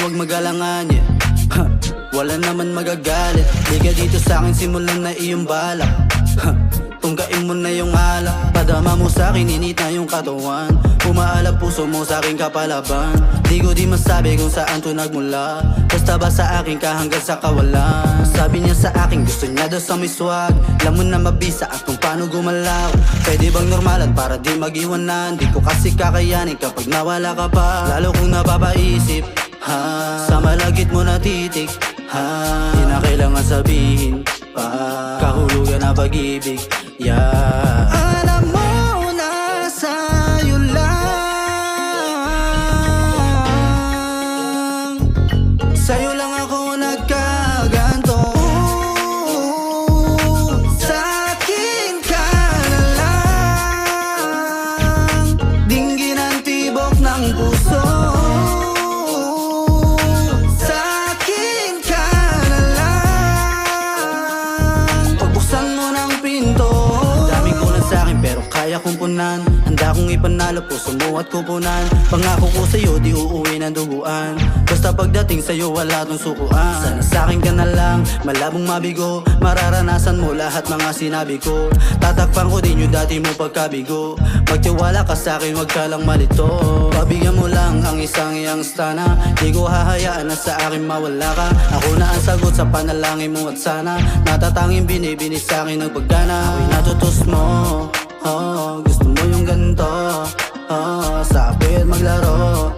huwag magalangan, yeah. Wala naman magagalit. Di ka dito sa'kin, simulan na iyong balak. Tungkain mo na yung alak. Padama mo sa'kin, init na yung katawan. Umaalap puso mo sa'king kapalaban. Di ko di masabi kung saan to nagmula. Basta ba sa akin ka hanggang sa kawalan. Sabi niya sa akin gusto niya daw sa may swag. Alam mo na mabisa at kung paano gumalaw. Pwede bang normalan para di mag-iwanan. Di ko kasi kakayanin kapag nawala ka pa. Lalo kung napapaisip, sa malagit mo natitik, di na kailangan sabihin pa. Kahulugan na pag-ibig, yeah. Alam mo na sa'yo lang, sa'yo lang ako nagkaganto. Sa'kin ka na lang, dinggin ang tibok ng puso. Kaya kong punan, handa kong ipanalo, puso mo at kupunan. Pangako ko sa'yo, di uuwi ng duguan. Basta pagdating sa'yo, wala tong sukuan. Sana sa'kin ka na lang, malabong mabigo. Mararanasan mo lahat mga sinabi ko. Tatakpan ko din yung dati mo pagkabigo. Magtiwala ka sa'kin, wag ka lang malito. Pabigyan mo lang ang isang iyang stana. Di ko hahayaan na sa akin mawala ka. Ako na ang sagot sa panalangin mo at sana natatanging binibini sa'kin ng paggana. Ako'y natutos mo, gusto mo yung ganito, sa apit maglaro,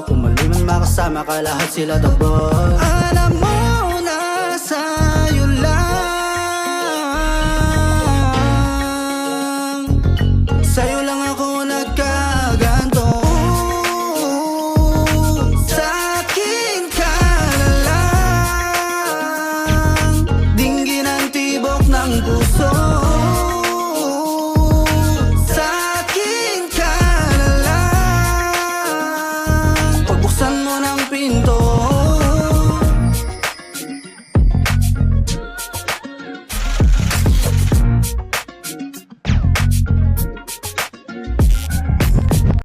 kung mali man makasama ka lahat sila tabot. Alam mo na sa'yo lang, sa'yo lang ako nagkaganto. Sa'kin ka na lang, dinggin ang tibok ng puso. Pagbusan mo ng pinto,